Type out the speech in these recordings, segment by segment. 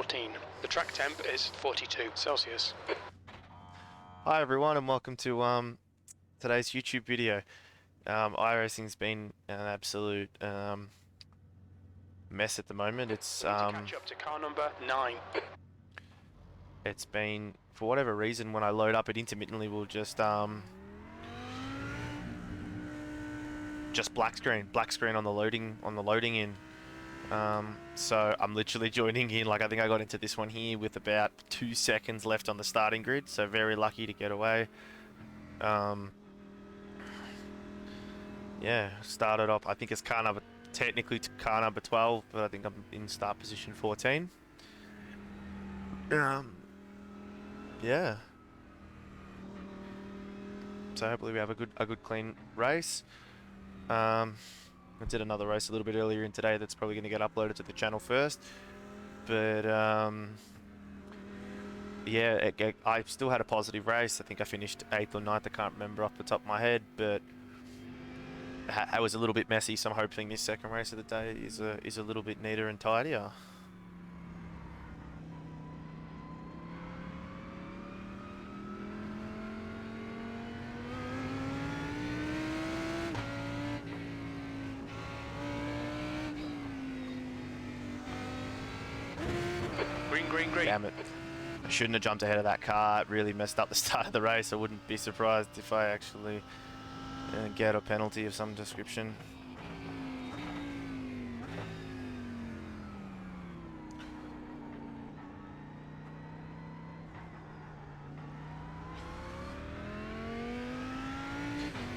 14. The track temp is 42 Celsius. Hi everyone and welcome to today's YouTube video. iRacing's been an absolute mess at the moment. It's catch up to car number 9. It's been, for whatever reason, when I load up it intermittently will just black screen on the loading in. So I'm literally joining in, like I think I got into this one here with about 2 seconds left on the starting grid, so very lucky to get away. Yeah, started off, I think it's technically car number 12, but I think I'm in start position 14. Yeah. So hopefully we have a good clean race. I did another race a little bit earlier in today that's probably going to get uploaded to the channel first. But yeah, I still had a positive race. I think I finished 8th or 9th, I can't remember off the top of my head, but I was a little bit messy, so I'm hoping this second race of the day is a little bit neater and tidier. Green. Damn it. I shouldn't have jumped ahead of that car. It really messed up the start of the race. I wouldn't be surprised if I actually get a penalty of some description.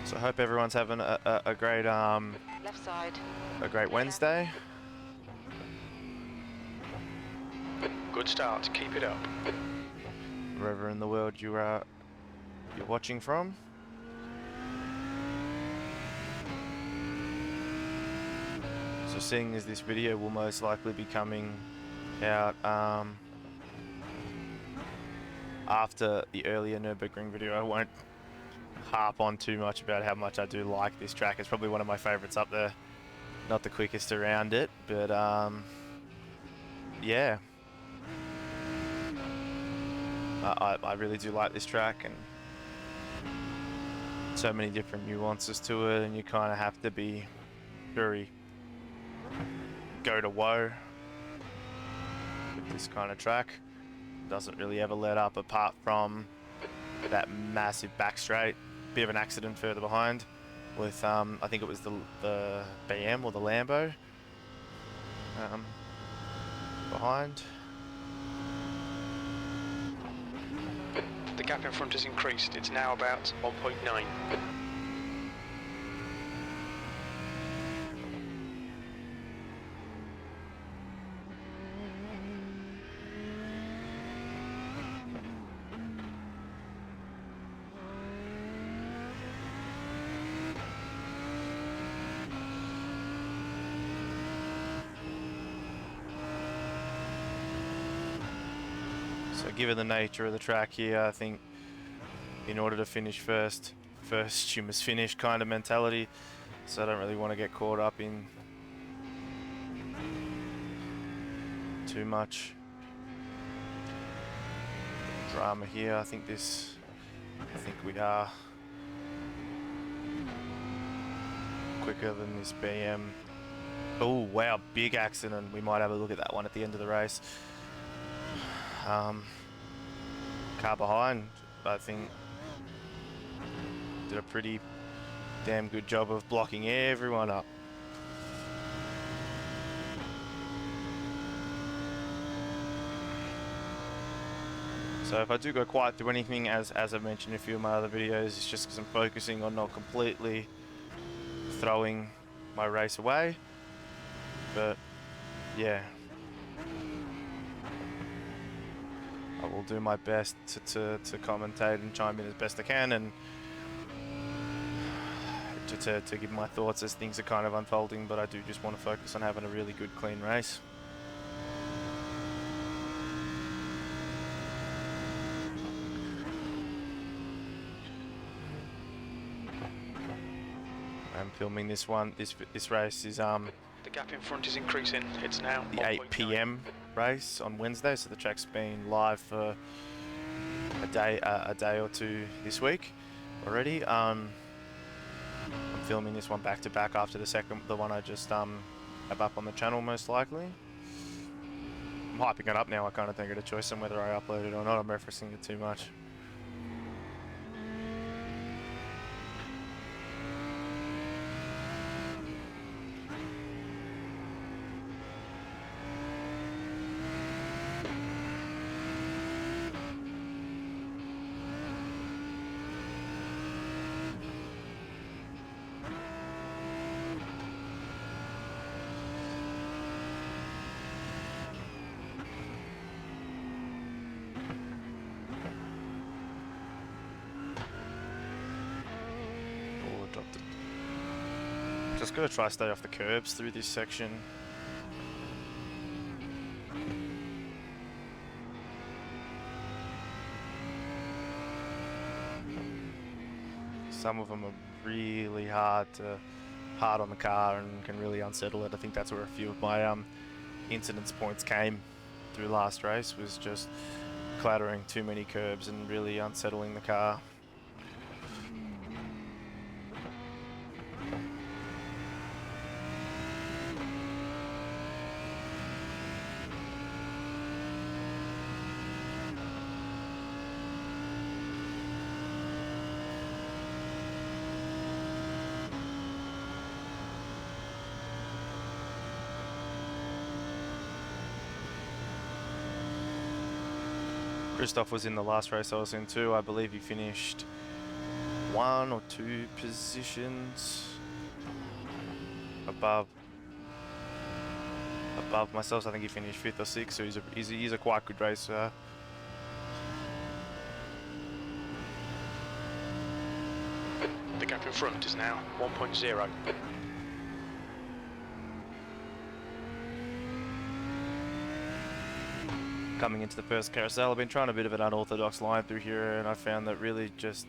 So I hope everyone's having a great left side. A great Wednesday. Good start, keep it up. Wherever in the world you're watching from. So seeing as this video will most likely be coming out after the earlier Nürburgring video, I won't harp on too much about how much I do like this track. It's probably one of my favorites up there. Not the quickest around it, but yeah. I really do like this track, and so many different nuances to it, and you kind of have to be very go to woe with this kind of track. Doesn't really ever let up apart from that massive back straight. Bit of an accident further behind with I think it was the BM or the Lambo behind. The gap in front has increased. It's now about 1.9. So given the nature of the track here, I think in order to finish first you must finish kind of mentality. So I don't really want to get caught up in too much drama here. I think we are quicker than this BM. Oh wow, big accident. We might have a look at that one at the end of the race. Car behind, I think, did a pretty damn good job of blocking everyone up. So if I do go quiet through anything, as I've mentioned in a few of my other videos, it's just because I'm focusing on not completely throwing my race away. But yeah, I will do my best to commentate and chime in as best I can, and to give my thoughts as things are kind of unfolding, but I do just want to focus on having a really good, clean race. I'm filming this one. This race is The gap in front is increasing. It's now the 8 p.m. race on Wednesday, so the track's been live for a day or two this week already. I'm filming this one back to back after the one I just have up on the channel, most likely. I'm hyping it up now. I kind of think of a choice on whether I upload it or not. I'm referencing it too much. Just gotta try to stay off the curbs through this section. Some of them are really hard on the car and can really unsettle it. I think that's where a few of my incidence points came through last race, was just clattering too many curbs and really unsettling the car. Christoph was in the last race I was in too. I believe he finished 1 or 2 positions above myself. So I think he finished 5th or 6th, so he's a quite good racer. The gap in front is now 1.0. Coming into the first carousel, I've been trying a bit of an unorthodox line through here, and I found that really just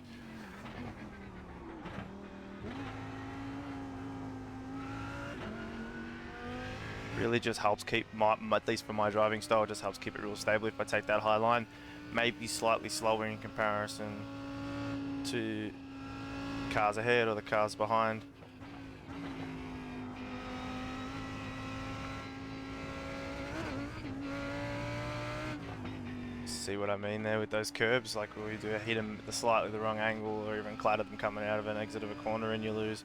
helps keep at least for my driving style, just helps keep it real stable. If I take that high line, maybe slightly slower in comparison to cars ahead or the cars behind. See what I mean there with those curbs? Like, we do hit them at slightly the wrong angle, or even clatter them coming out of an exit of a corner, and you lose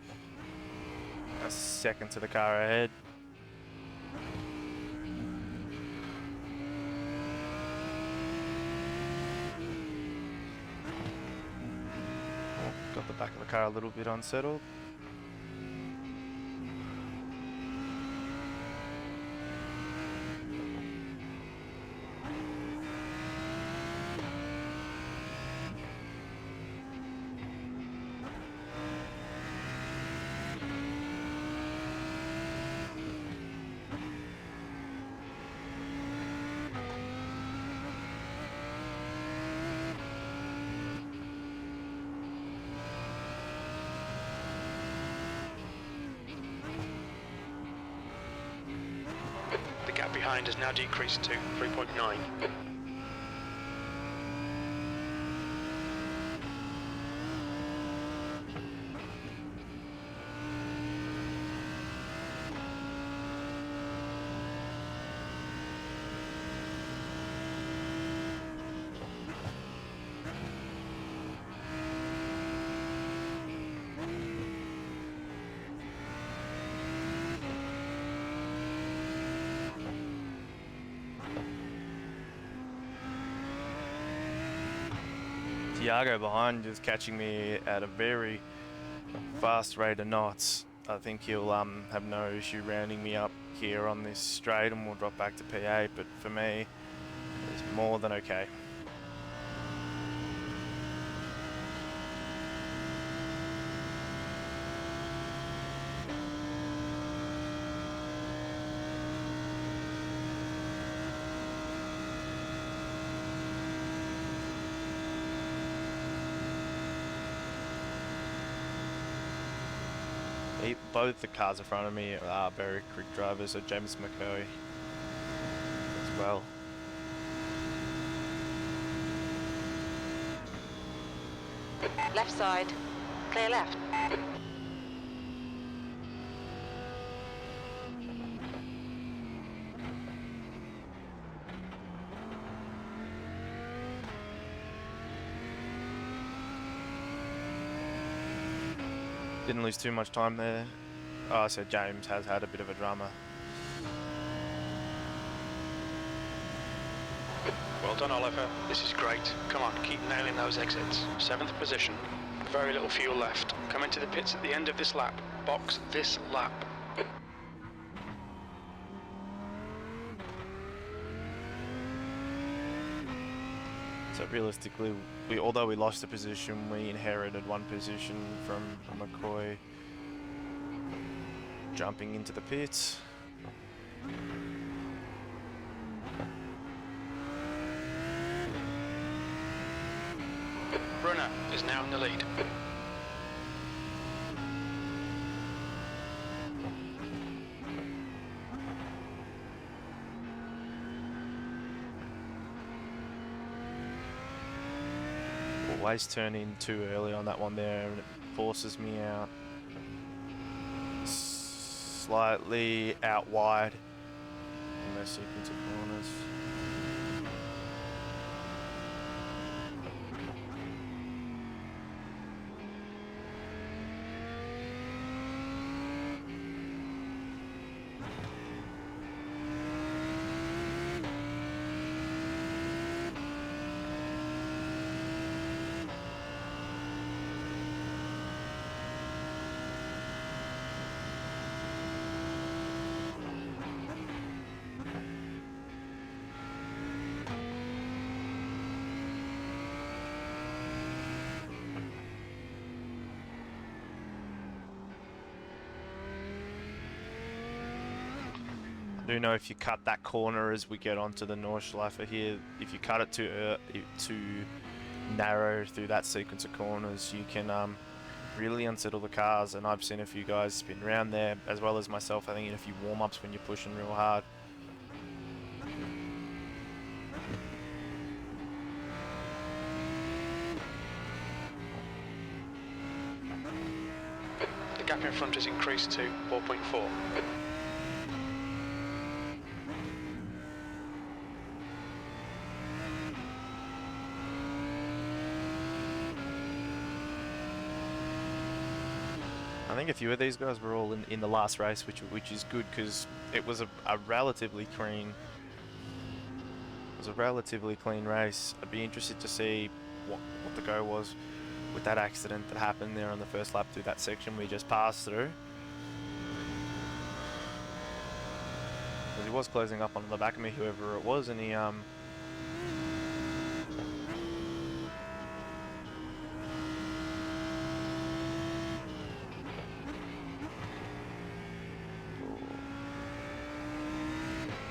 a second to the car ahead. Got the back of the car a little bit unsettled. Behind has now decreased to 3.9. Thiago behind is catching me at a very fast rate of knots. I think he'll have no issue rounding me up here on this straight, and we'll drop back to P8, but for me, it's more than okay. Both the cars in front of me are very quick drivers, so James McCoy as well. Left side, clear left. Didn't lose too much time there. Oh, so James has had a bit of a drama. Well done, Oliver. This is great. Come on, keep nailing those exits. 7th position. Very little fuel left. Come into the pits at the end of this lap. Box this lap. So realistically, although we lost a position, we inherited one position from McCoy jumping into the pits. Brunner is now in the lead. Always turn in too early on that one there, and it forces me out slightly out wide in those sequence of corners. I do know if you cut that corner as we get onto the Nordschleife here, if you cut it too narrow through that sequence of corners, you can really unsettle the cars. And I've seen a few guys spin around there, as well as myself, I think, in a few warm-ups when you're pushing real hard. The gap in front has increased to 4.4. I think a few of these guys were all in the last race, which is good, because it was a relatively clean. It was a relatively clean race. I'd be interested to see what the go was with that accident that happened there on the first lap through that section we just passed through. Because he was closing up on the back of me, whoever it was, and he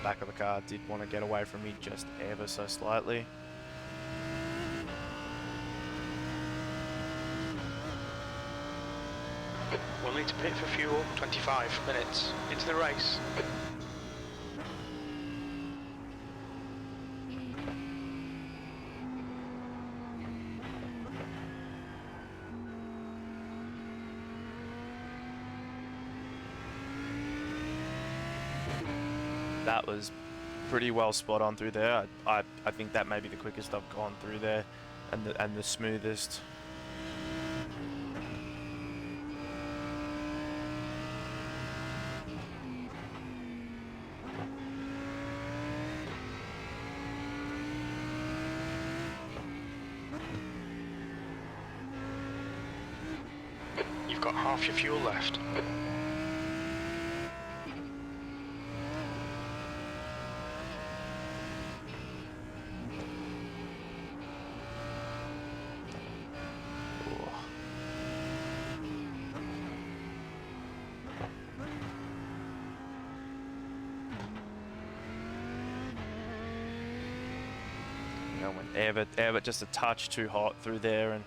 back of the car did want to get away from me just ever so slightly. We'll need to pit for fuel, 25 minutes into the race. That was pretty well spot on through there. I think that may be the quickest I've gone through there, and the smoothest. You've got half your fuel left. Went ever just a touch too hot through there and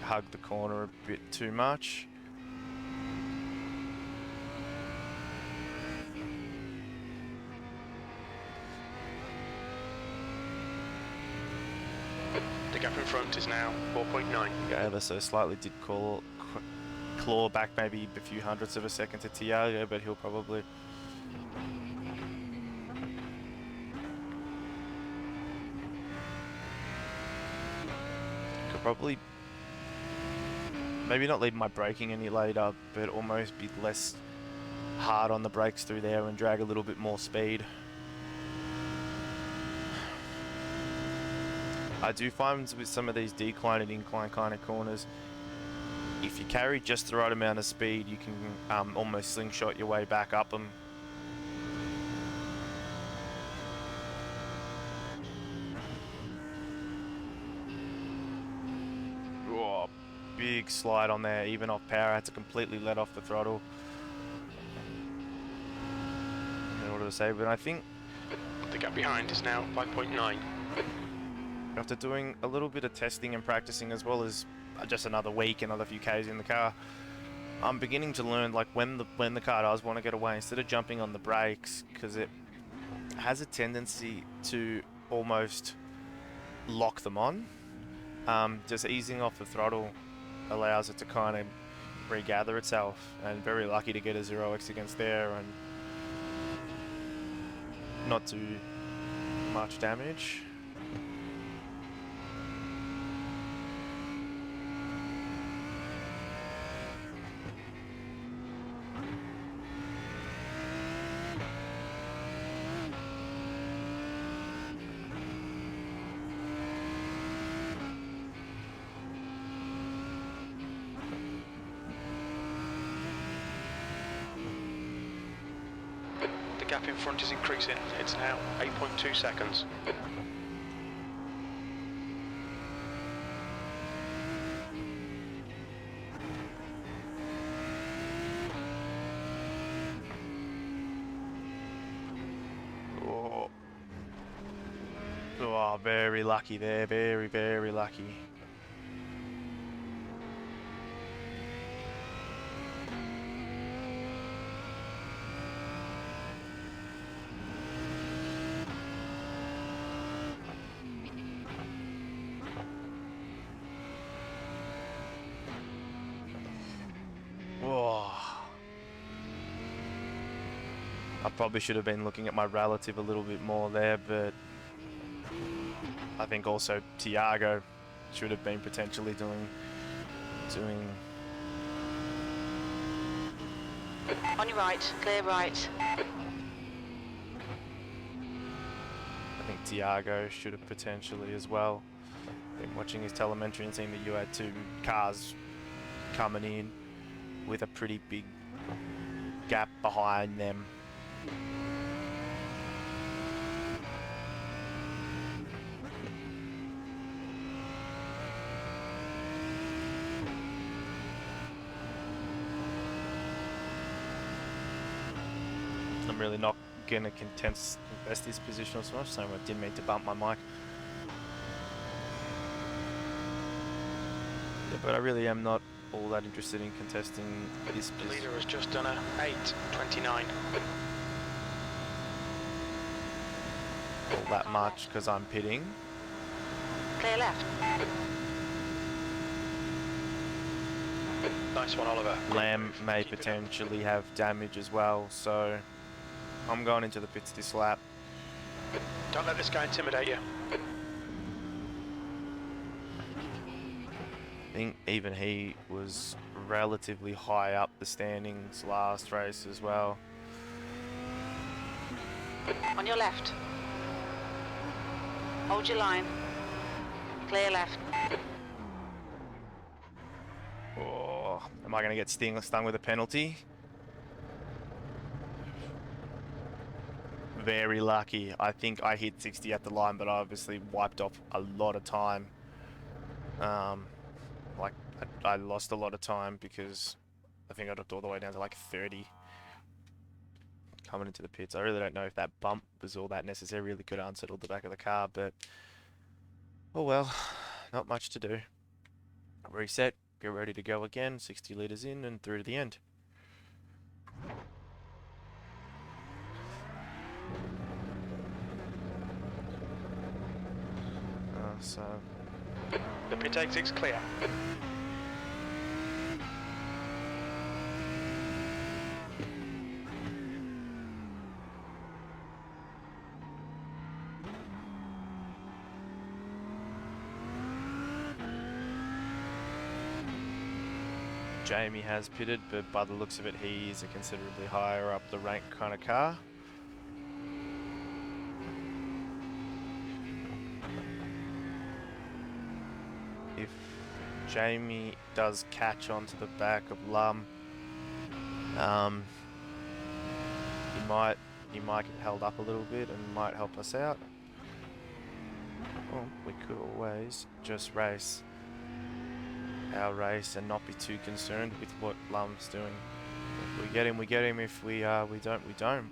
hugged the corner a bit too much. The gap in front is now 4.9. Go ever so slightly, did claw back maybe a few hundredths of a second to Tiago, but he'll probably... Could probably... maybe not leave my braking any later, but almost be less hard on the brakes through there and drag a little bit more speed. I do find with some of these decline and incline kind of corners, if you carry just the right amount of speed, you can almost slingshot your way back up them. Oh, big slide on there, even off power. I had to completely let off the throttle in order to save it. I think The gap behind is now 5.9. after doing a little bit of testing and practicing, as well as just another week, another few Ks in the car, I'm beginning to learn, like, when the car does want to get away, instead of jumping on the brakes, because it has a tendency to almost lock them on. Just easing off the throttle allows it to kind of regather itself, and very lucky to get a 0x against there and not do much damage. The gap in front is increasing. It's now 8.2 seconds. Oh, very lucky there, very, very lucky. I probably should have been looking at my relative a little bit more there, but I think also Tiago should have been potentially doing. On your right, clear right. I think Tiago should have potentially as well. Been watching his telemetry and seeing that you had two cars coming in with a pretty big gap behind them. I'm really not gonna contest this position so much, so I didn't mean to bump my mic. Yeah, but I really am not all that interested in contesting this The position. leader has just done a 8.29. All that much because I'm pitting. Clear left. Nice one, Oliver. Lamb may Keep it up. potentially have damage as well, so I'm going into the pits this lap. Don't let this guy intimidate you. I think even he was relatively high up the standings last race as well. On your left. Hold your line. Clear left. Oh, am I going to get stung with a penalty? Very lucky. I think I hit 60 at the line, but I obviously wiped off a lot of time. Like, I lost a lot of time because I think I dropped all the way down to like 30 coming into the pits. I really don't know if that bump was all that necessary. Really could have unsettled the back of the car, but oh well, not much to do. Reset, get ready to go again, 60 litres in and through to the end. So The pit exit's clear. Jamie has pitted, but by the looks of it, he's a considerably higher up the rank kind of car. If Jamie does catch onto the back of Lum, he might get held up a little bit and might help us out. Well, we could always just race our race and not be too concerned with what Lum's doing. If we get him, we get him. If we don't, we don't.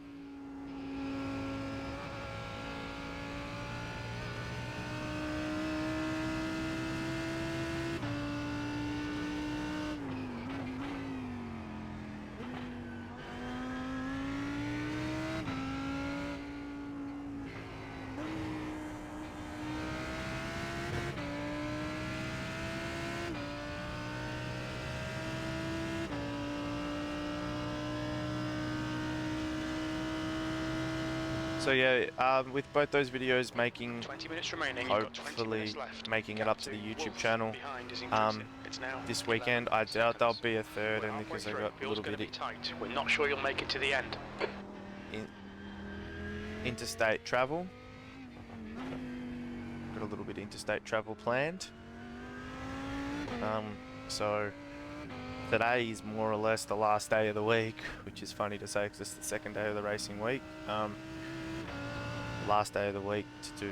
So yeah, with both those videos making, 20 minutes remaining. You've got 20 hopefully minutes left. making it up to the YouTube Wolf channel behind is increasing. It's now this weekend. I 11 doubt there'll seconds. be a third, We're only halfway because I through. got a Fuel's little gonna bit be tight. We're not sure you'll make it to the end. interstate travel. Got a little bit of interstate travel planned. So today is more or less the last day of the week, which is funny to say because it's the second day of the racing week. Last day of the week to do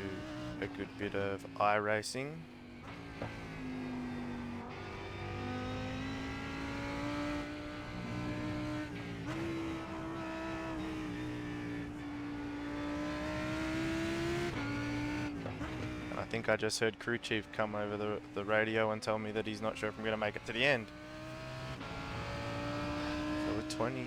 a good bit of iRacing. I think I just heard Crew Chief come over the radio and tell me that he's not sure if I'm going to make it to the end. So we're 20.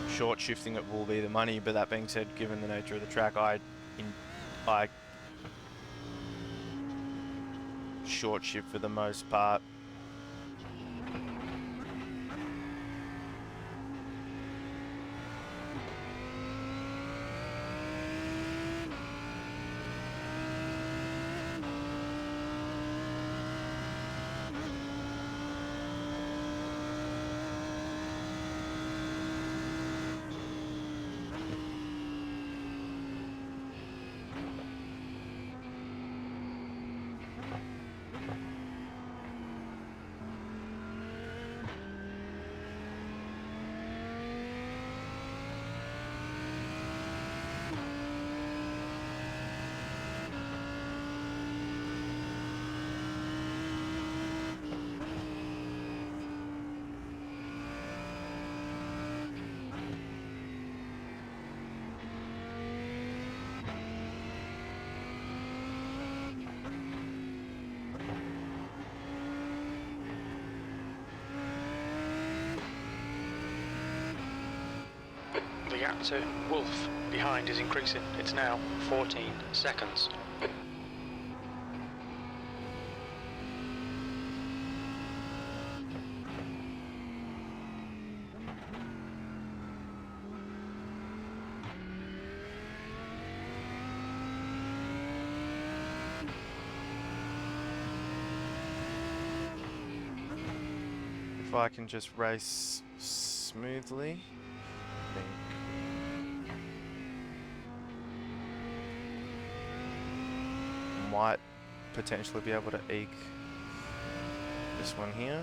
Short shifting it will be the money, but that being said, given the nature of the track, I short shift for the most part. The gap to Wolf behind is increasing. It's now 14 seconds. If I can just race smoothly, I think. Might potentially be able to eke this one here.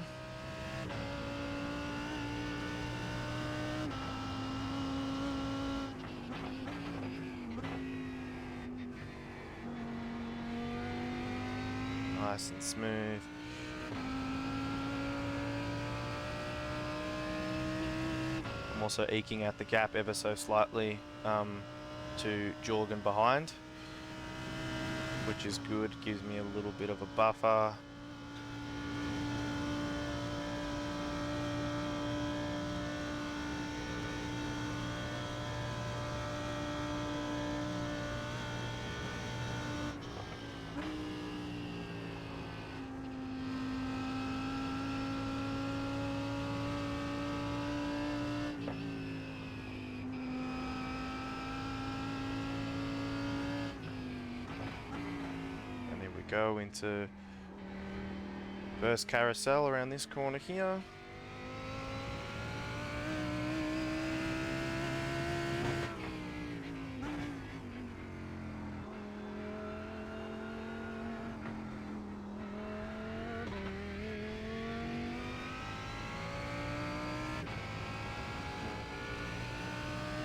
Nice and smooth. I'm also eking out the gap ever so slightly to Jorgen behind, which is good, gives me a little bit of a buffer. Go into first carousel around this corner here.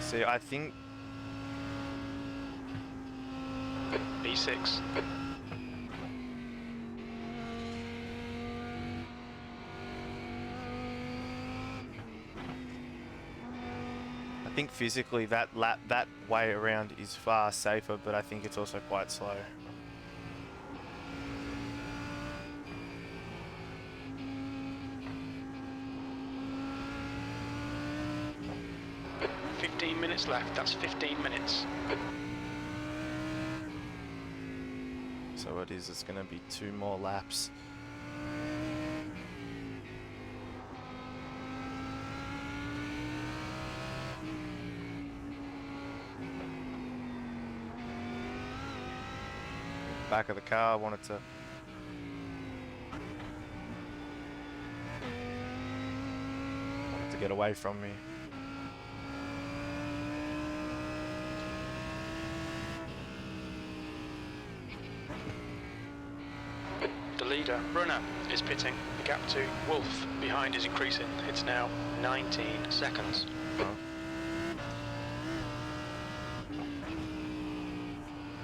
See, I think B6. I think physically that way around is far safer, but I think it's also quite slow. Minutes left, that's 15 minutes. So it's going to be 2 more laps. Back of the car, wanted to get away from me. The leader, runner, is pitting. The gap to Wolf behind is increasing. It's now 19 seconds. Oh.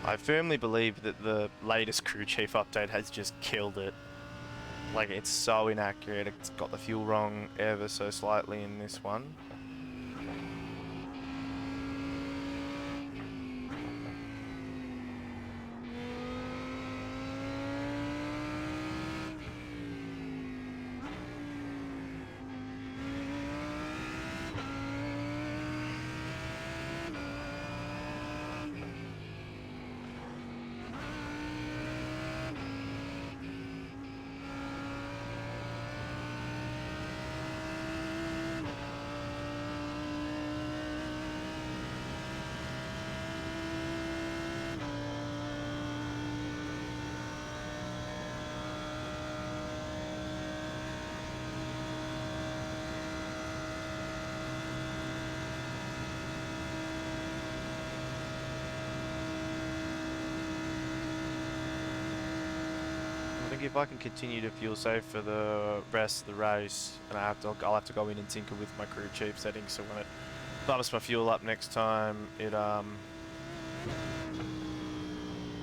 I firmly believe that the latest crew chief update has just killed it. Like, it's so inaccurate. It's got the fuel wrong ever so slightly in this one. If I can continue to fuel save for the rest of the race, and I'll have to go in and tinker with my crew chief settings, so when it bumps my fuel up next time, it oh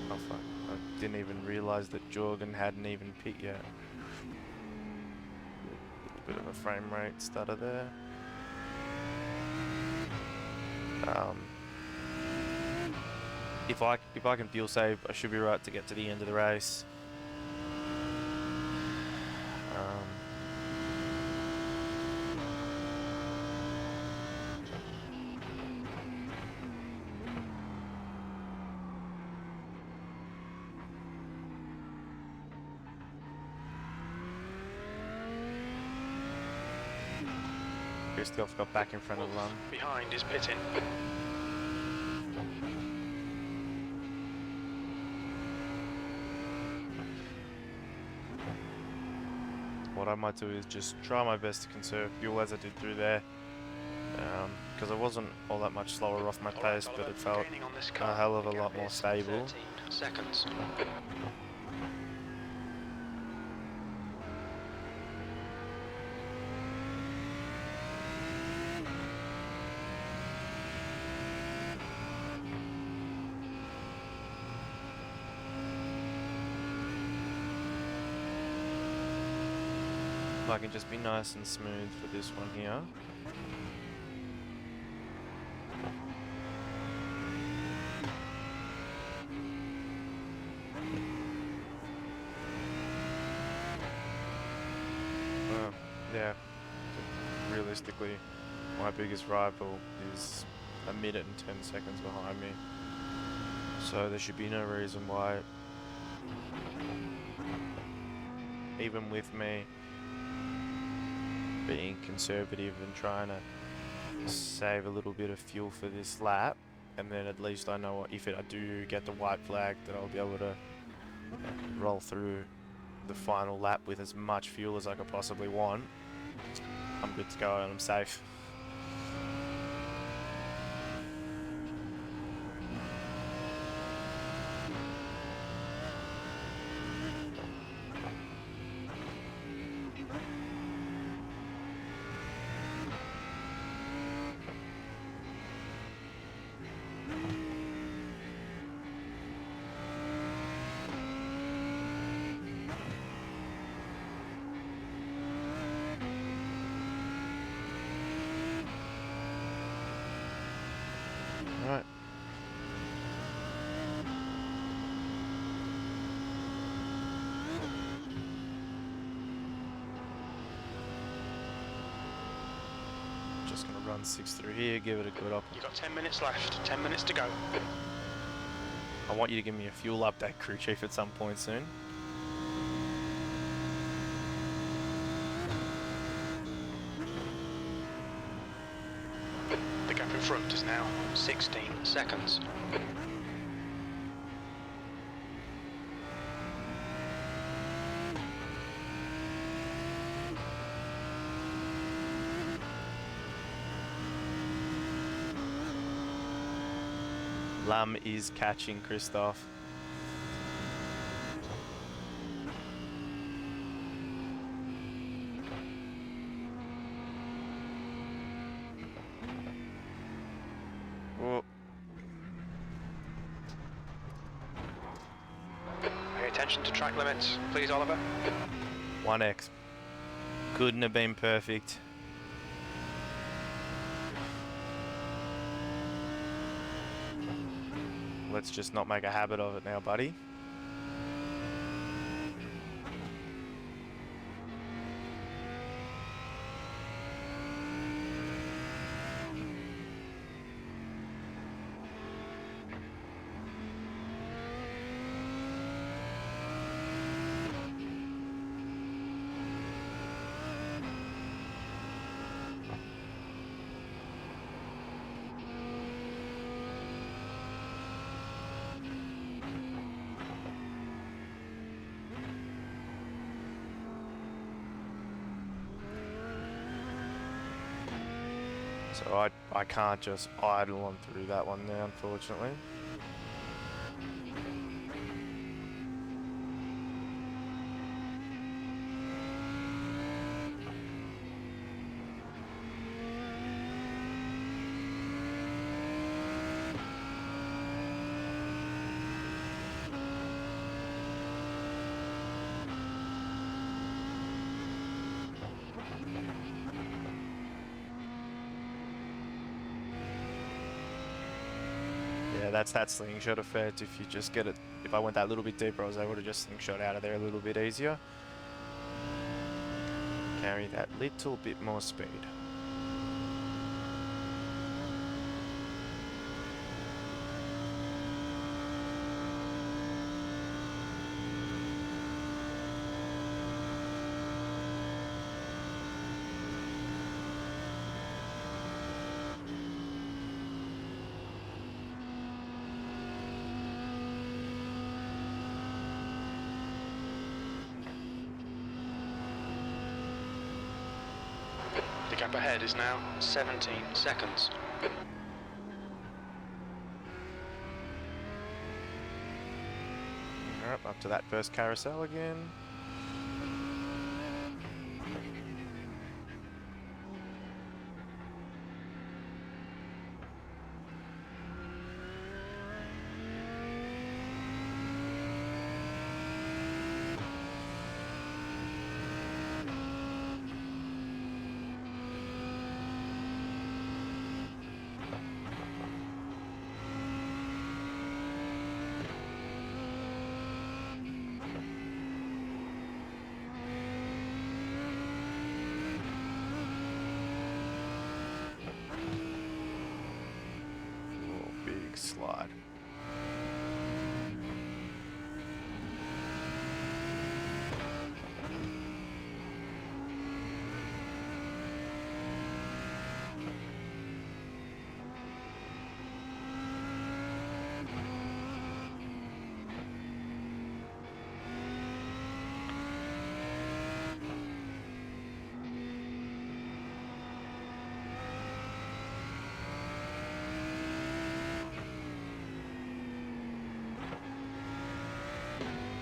fuck, I didn't even realise that Jorgen hadn't even pit yet. Bit of a frame rate stutter there. If I can fuel save, I should be right to get to the end of the race. Christoph got back in front of Lund. Behind is pitting. What I might do is just try my best to conserve fuel as I did through there, because I wasn't all that much slower off my pace, but it felt a hell of a lot more stable. 13 seconds. If I can just be nice and smooth for this one here. realistically, my biggest rival is 1 minute and 10 seconds behind me. So there should be no reason why, even with me being conservative and trying to save a little bit of fuel for this lap, and then at least I know if I do get the white flag that I'll be able to roll through the final lap with as much fuel as I could possibly want. I'm good to go and I'm safe. Right. Just gonna run 6 through here, give it a good up. You've got 10 minutes left, 10 minutes to go. I want you to give me a fuel update, crew chief, at some point soon. The gap in front is now 16 seconds. Lam is catching Christoph. Oh. Pay attention to track limits, please, Oliver. 1x. Couldn't have been perfect. Let's just not make a habit of it now, buddy. So I can't just idle on through that one now, unfortunately. Yeah, that's that slingshot effect. If you just get it, if I went that little bit deeper, I was able to just slingshot out of there a little bit easier. Carry that little bit more speed. The gap ahead is now 17 seconds. Alright, up to that first carousel again. quick slide.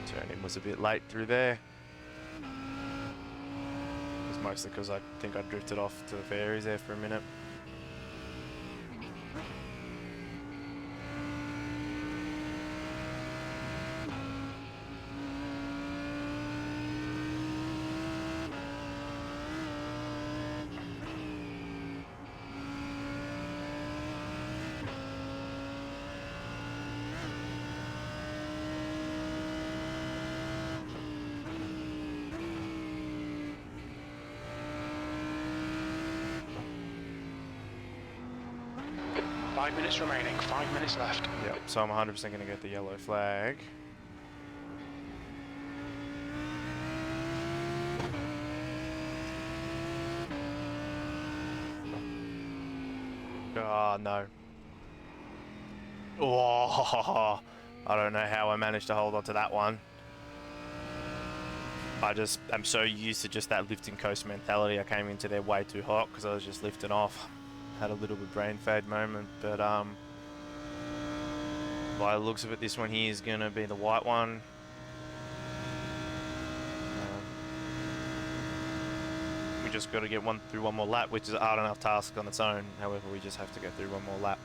Turning was a bit late through there. It's mostly because I think I drifted off to the fairies there for a minute. Five minutes remaining, 5 minutes left. Yep, so I'm 100% going to get the yellow flag. Oh, no. Oh, I don't know how I managed to hold on to that one. I'm so used to just that lift and coast mentality. I came into there way too hot because I was just lifting off. Had a little bit brain fade moment, but by the looks of it, this one here is going to be the white one. We just got to get through one more lap, which is a hard enough task on its own. However, we just have to get through one more lap.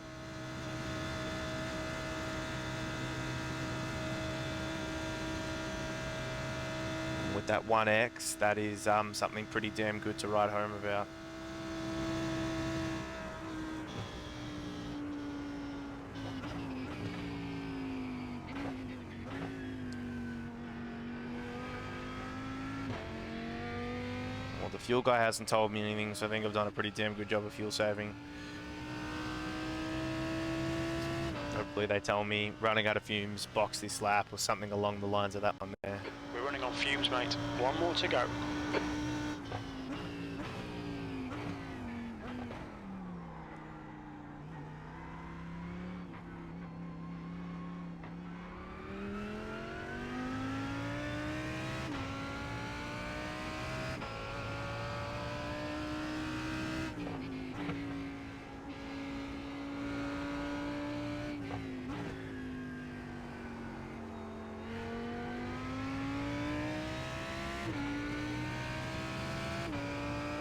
And with that 1X, that is something pretty damn good to write home about. The fuel guy hasn't told me anything, so I think I've done a pretty damn good job of fuel saving. Hopefully they tell me running out of fumes, box this lap, or something along the lines of that one there. We're running on fumes, mate. One more to go.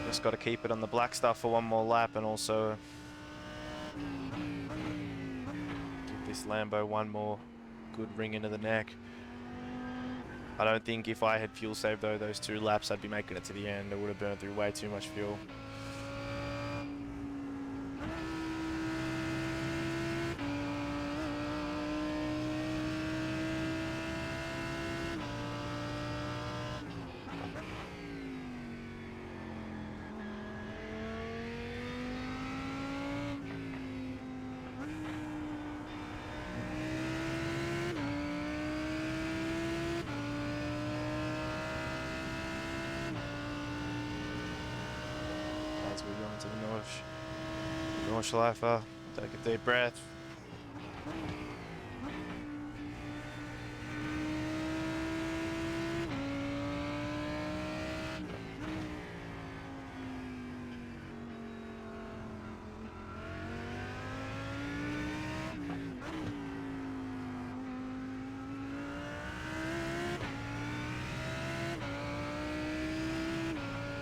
Just got to keep it on the black stuff for one more lap, and also give this Lambo one more good ring into the neck. I don't think if I had fuel saved though those 2 laps I'd be making it to the end. I would have burned through way too much fuel. As we go into the Nordschleife, take a deep breath.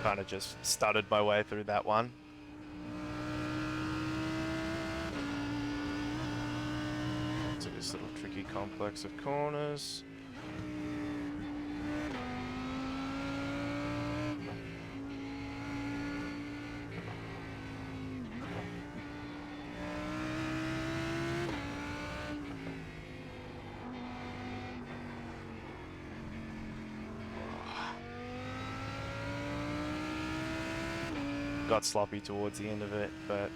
Kind of just stuttered my way through that one. To this little tricky complex of corners. Got sloppy towards the end of it, but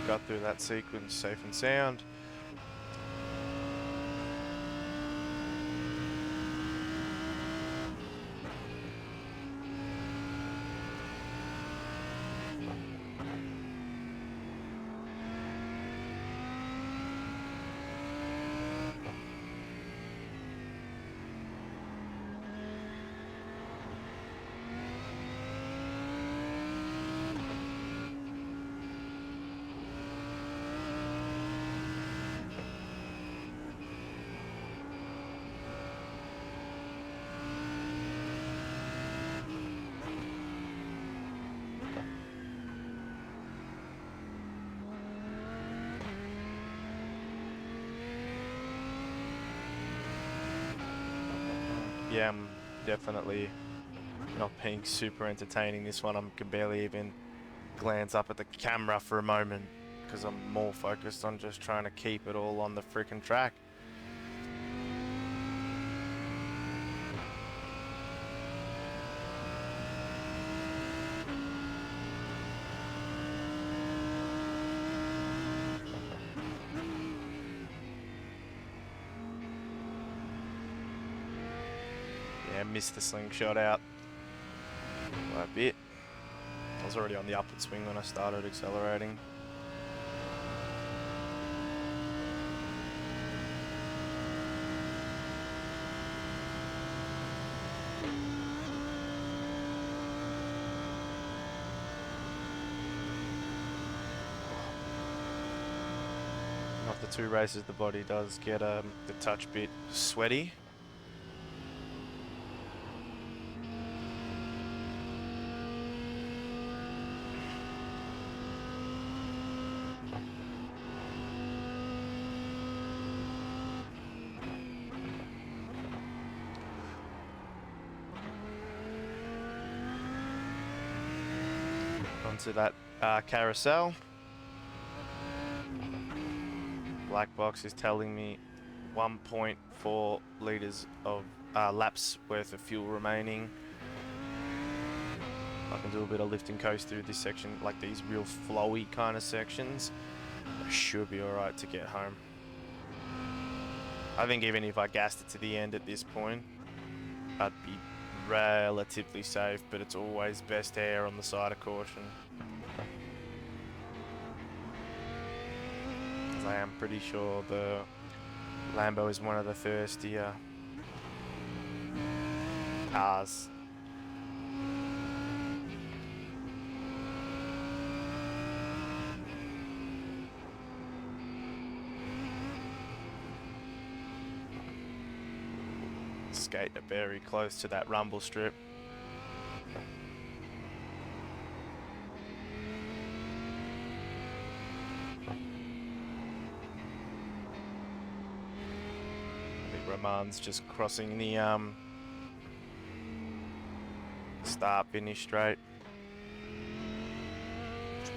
got through that sequence safe and sound. Yeah, I'm definitely not being super entertaining this one. I can barely even glance up at the camera for a moment because I'm more focused on just trying to keep it all on the freaking track. Yeah, missed the slingshot out by a bit. I was already on the upward swing when I started accelerating. After 2 races, the body does get the touch bit sweaty. Onto that carousel. Black box is telling me 1.4 litres of laps worth of fuel remaining. I can do a bit of lift and coast through this section, like these real flowy kind of sections. I should be alright to get home. I think even if I gassed it to the end at this point, I'd be relatively safe, but it's always best to err on the side of caution. I am pretty sure the Lambo is one of the thirstier cars. Skate very close to that rumble strip. Roman's just crossing the start finish straight,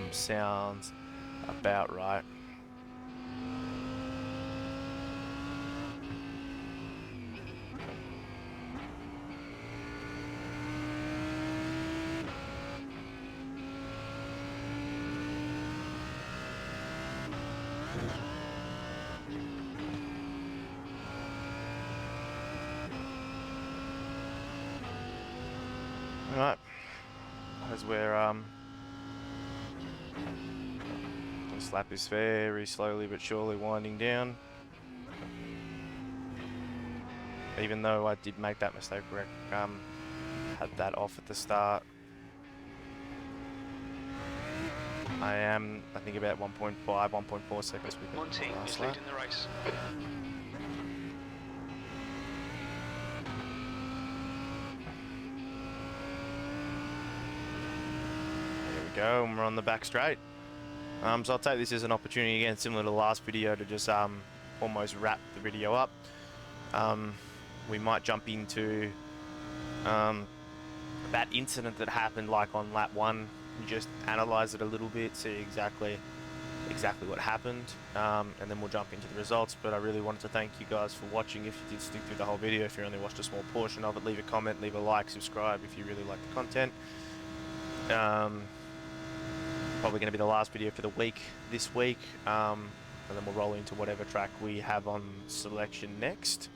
which sounds about right. Alright, as where this lap is very slowly but surely winding down. Even though I did make that mistake where I had that off at the start. I am, I think, about 1.5, 1.4 seconds with One team is leading the race. Go, and we're on the back straight. So I'll take this as an opportunity again, similar to the last video, to just almost wrap the video up. We might jump into that incident that happened like on lap 1, and just analyze it a little bit, see exactly what happened, and then we'll jump into the results. But I really wanted to thank you guys for watching. If you did stick through the whole video, if you only watched a small portion of it, leave a comment, leave a like, subscribe if you really like the content. probably going to be the last video for the week this week, and then we'll roll into whatever track we have on selection next.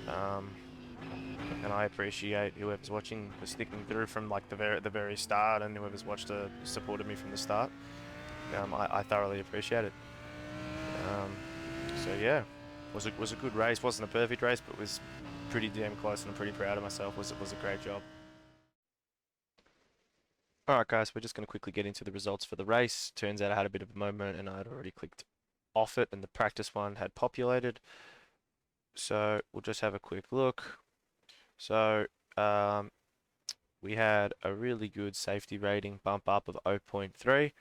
And I appreciate whoever's watching for sticking through from like the very start, and whoever's watched supported me from the start. I thoroughly appreciate it. So yeah, was a good race. Wasn't a perfect race, but was pretty damn close, and I'm pretty proud of myself. Was a great job. Alright guys, we're just going to quickly get into the results for the race. Turns out I had a bit of a moment and I had already clicked off it, and the practice one had populated. So we'll just have a quick look. So we had a really good safety rating bump up of 0.3.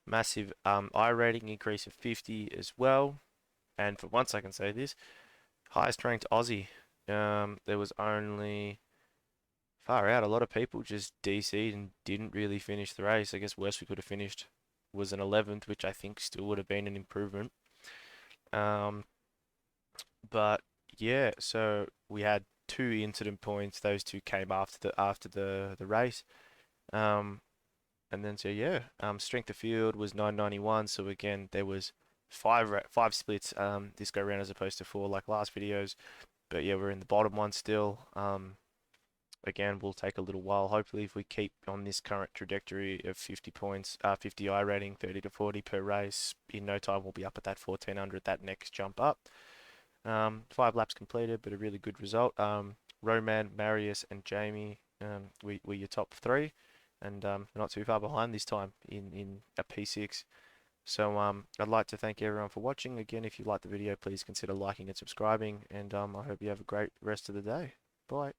Massive I rating increase of 50 as well. And for once I can say this, highest ranked Aussie. There was only... Far out, a lot of people just DC'd and didn't really finish the race. I guess worst we could have finished was an 11th, which I think still would have been an improvement. But yeah, so we had 2 incident points. Those 2 came after the race. And then so yeah, strength of field was 991. So again, there was 5 splits this go round as opposed to 4 like last videos. But yeah, we're in the bottom one still. Again, will take a little while. Hopefully, if we keep on this current trajectory of 50 points, 50 I rating, 30 to 40 per race, in no time we'll be up at that 1400, that next jump up. 5 laps completed, but a really good result. Roman, Marius, and Jamie were your top 3, and not too far behind this time in a P6. So I'd like to thank everyone for watching. Again, if you liked the video, please consider liking and subscribing, and I hope you have a great rest of the day. Bye.